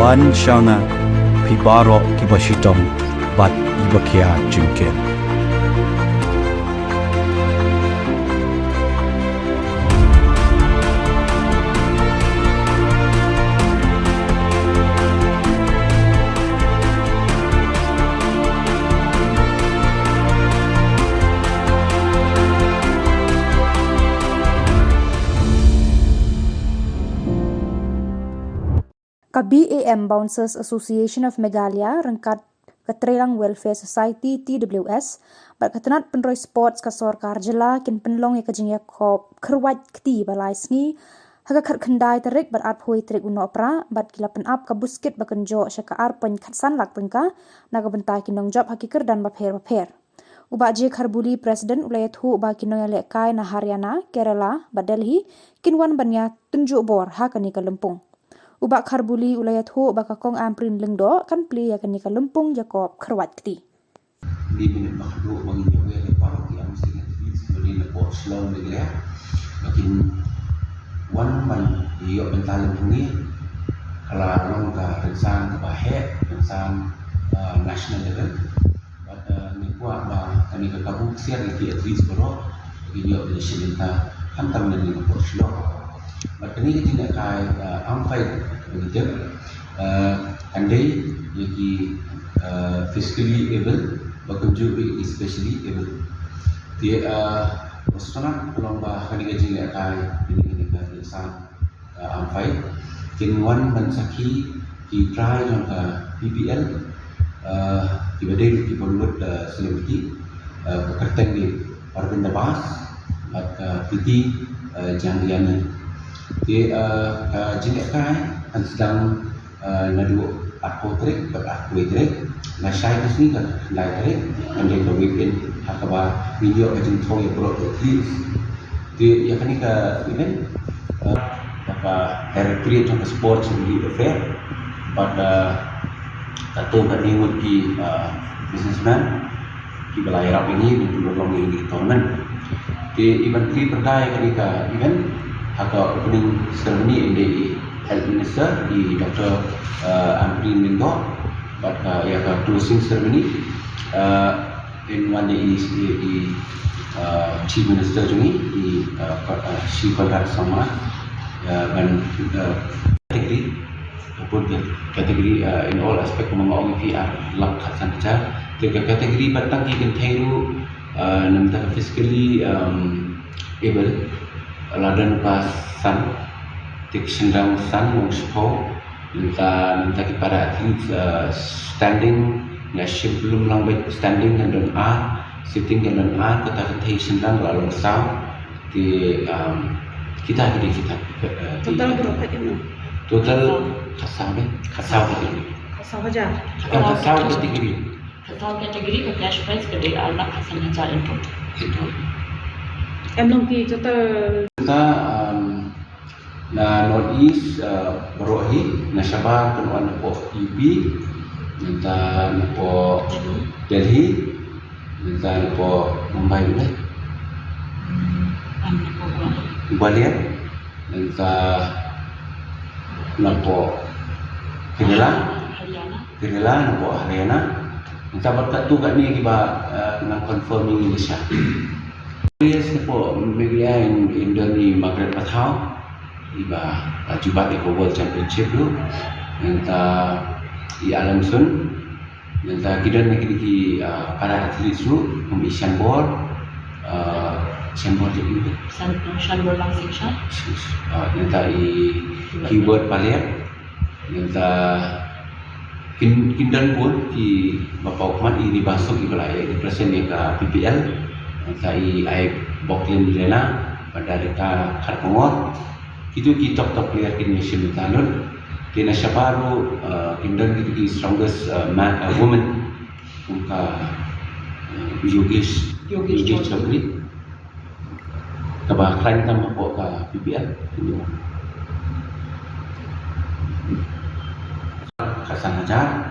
wan shanga pibaro kibashitong bat ibakia junken. Ka BAM Bouncers Association of Meghalaya rengkat Katrelang Welfare Society TWS berketenat penroi sports ka Sorkar Jela kin penlong ya kajingya kop kerwat kti balai sni haga khat khandai tarik berat phui tarik uno pra bat kila penap ka busket bakenjo syaka ar pen khatsan lak tengka naga bentai kinong job hakikir dan bapher Uba je kharbuli presiden ulayat hu uba kinong ya lekai na Haryana Kerala ba Delhi kinwan banya tunjuk bor ha kani ka Lempung Uba kharbuli ulayat hu uba kakong amprin lengdo kan pli ya kani ka Lempung Jakob kerwat kti di minit makhluk bagi nyawa yang parah yang mesti seperti nak slow ni ya makin wan man iyo bental ni kalau orang ka pensan bahaya pensan national level pada ni kuat bah kami ke kabuk siar lagi at least bro iyo boleh sebentar hantar ni nak slow Maka ni kita nak kai ampai begitu andai jadi physically able bekerja especially able dia personal lomba kali gaji nak kai ini insan ampai kinwan mensaki di try jangka PPL tiba-tiba di buat selebriti bekerja di Arvind Bas atau PT Jandiani Di jenis kai an sedang nadu aku trik beraku trik na syai kesini kan lai trik and then the weekend hakaba video macam tu yang bro please di ya kan ke event apa directory trong sports di affair pada satu banding di businessman di balai rap ini di tolong ini tournament di event tri perdaya kan ke event Haka opening ceremony di Health Minister di Dr. Amprin Linggo, but ya closing ceremony in one day is di Chief Minister juga di Chief Kontrak sama dan kategori kategori in all aspect mengenai VR lak khasan saja. Tiga kategori batang kita thairu nampak physically able ladan pasan tik sendang san mungspo minta kepada atlet standing ya sebelum lambat standing dan sitting dan kata kata sendang lalu sang di kita total berapa ini total kasau kategori aja kasau kategori kasau kategori ke cash prize ke dia anak hasan hajar itu emang ki total kita na North East Rohi na Sabah kenuan po UP minta po Delhi minta po Mumbai ni Gwalior minta po Kerala na po Haryana minta berkat tu kat ni kiba nak confirming Indonesia Yes, po Meghalaya in Indonesia Margaret Pathau iba jubat di World Championship tu nanti di Alam Sun nanti kita nak di para atlet tu pemisian bor jadi Shanbor lang section nanti keyword paling nanti kindan pun di Bapak Ukman ini basuk di Balai di present yang ke PPL nanti ai boklin lena pada mereka karpongor itu kita top player di nation talent di Asia baru Indian itu di strongest woman muka Yogesh Chowdhury kebakran tambah pok ke PPL ini Hasan Hajar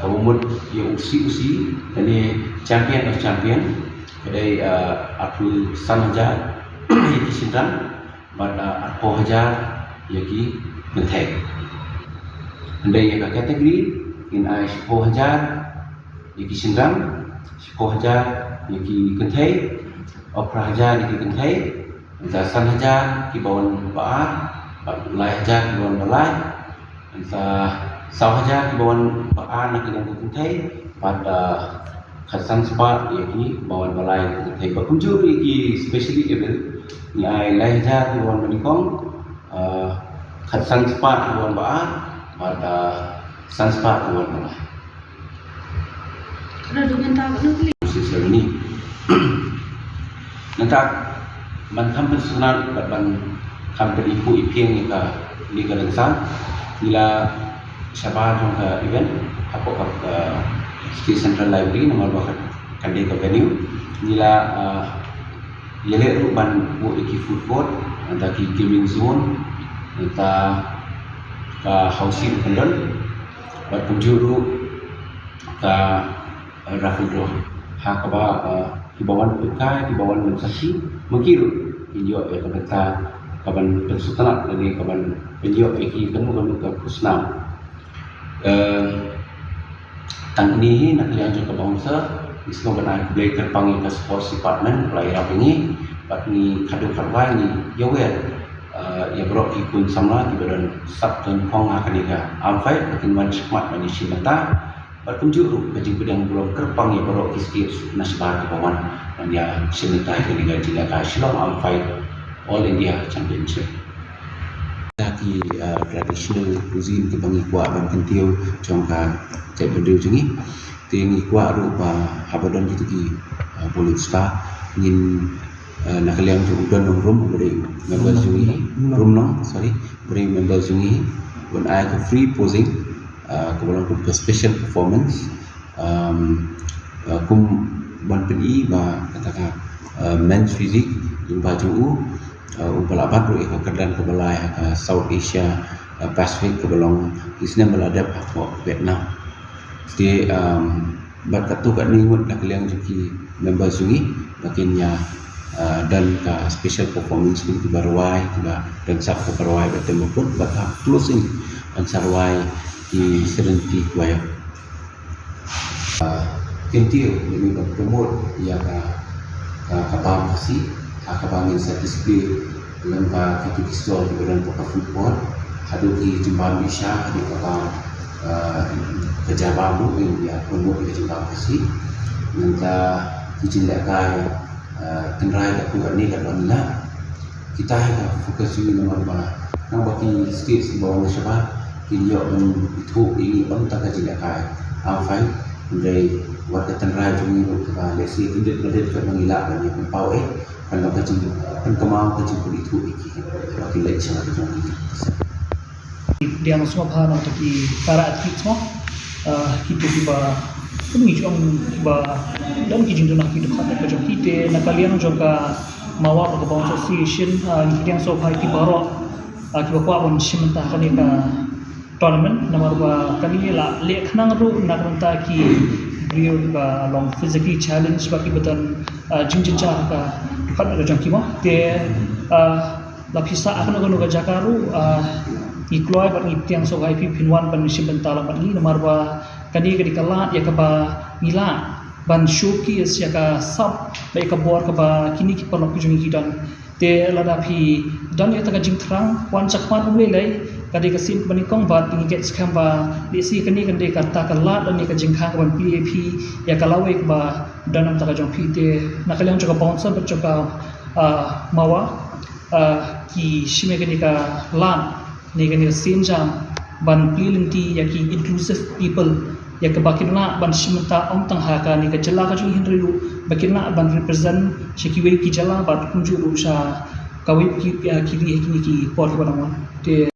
umur yang usi jadi champion of champion kedai Abdul Sanjar Yaki Sindran pada Arpo Hajar Yaki Mentek Andai yang kategori in ai 10,000 yaki Sindram, 10,000 yaki Kentai, 10,000 yaki Kentai, 10,000 ki bawon Baat, 14,000 ki bawon Balai, 10,000 ki bawon Baat nak yang Kentai, pada Khasan Sepat yaki bawon Balai Kentai. Berkunjung yaki specially level ni ai 10,000 ki bawon Manikong, Khasan Sepat ki bawon Baat, pada Sanspa kawan malah. Kena dengan tak kena klik. Sosial ini. Nanti mantan personal dan company ku ipieng ika liga dengsan. Nila siapa jong ke event apa ke State Central Library nomor 2 kandai ke venue. Nila yele ruban ku iki food court, nanti ki gaming zone, nanti ke housing pendon. Berkunjuru ke Raffle Draw hakaba hibawan pekai hibawan mensaki mengiru injo ya kata kaban pensutanat dari kaban penjo iki kanu ke kusnam tang ini nak yang juga bangsa isno benar boleh terpanggil ke sports department pelayaran ini ni kadu karwai ni yowel ya bro ikun sama di badan sabton pong akan ika amfai makin wan smart mani simata berkunjung bajing pedang belum kerpang ya bro istir nasbar ke pawan dan ya simata itu nika jila ka shillong amfai all India championship lagi traditional cuisine ke bangi kuah ban kentiu jongka cek berdeu jengi tingi kuah rupa habadon gitu ki boleh star ingin nak kalian juga room beri member zungi room nong beri member zungi when I have free posing kemudian ke special performance kum ban PI ba katakan men's physique yang baju upalapat ru ke kedan ke balai ke South Asia Pacific ke belong isnya meladap ke Vietnam jadi berkat tu kat ningut nak kalian juga member zungi makinnya dan ke special performance pun tiba ruai tiba dan sab ke ruai bertemu pun bakal closing dan sarwai di serenti kuaya kentiu ini berpromote ya ke kapal kasih akabangin sa display lemba kaki pistol di badan poka football hadu di jembatan Bisha hadu kapal kerja babu yang dia promote di jembatan kasih nanti dicindakai tenrai kat kuat ni kat wanita kita hanya fokus ini nomor apa nak bagi stage di bawah masyarakat dia itu ini pun tak kaji dekai afai dari warga tenrai jumi itu kita lesi tidak berada kat mengilak dan yang pau kalau kaji kemau kaji itu iki bagi lek sama jumi dia semua bahan untuk para atlet semua kita tiba kami juga ba dan kijing tu nak kita kata kerja kita nak kalian juga mawa ke bawah association kita yang so high ti baro kita kuat pun simenta kan ka tournament nomor ba kami la le khnang ru nak renta ki beliau ka long physically challenge baki betan jinjin cha ka kan kerja kita te la pisa akan ngono ka jakaru ikloi bat ngitiang so high pinwan ban simenta la batli nomor ba kani ke dikalat ya ke ba mila ban shoki ya ka sab ba ka bor ka ba kini ki perlu kujungi kidan te lada phi dan ya ta jing thrang wan chakman umle lai kadi ka sim bani kong ba tingi get skam ba desi kani kan de ka ta ka lat dan ka jing khang ban pap ya ka lawe ka ba dan ta ka jong phi te na kalian joka bouncer ba joka mawa ki shime kani ka lan ni kani sim jam ban plinti ya ki inclusive people ya kebakirna ban simenta om tangha ka ni ka jala ka jung hinriu bakirna ban represent shikiwe ki jala ba kunju rusha kawi ki kiri ki por ko na te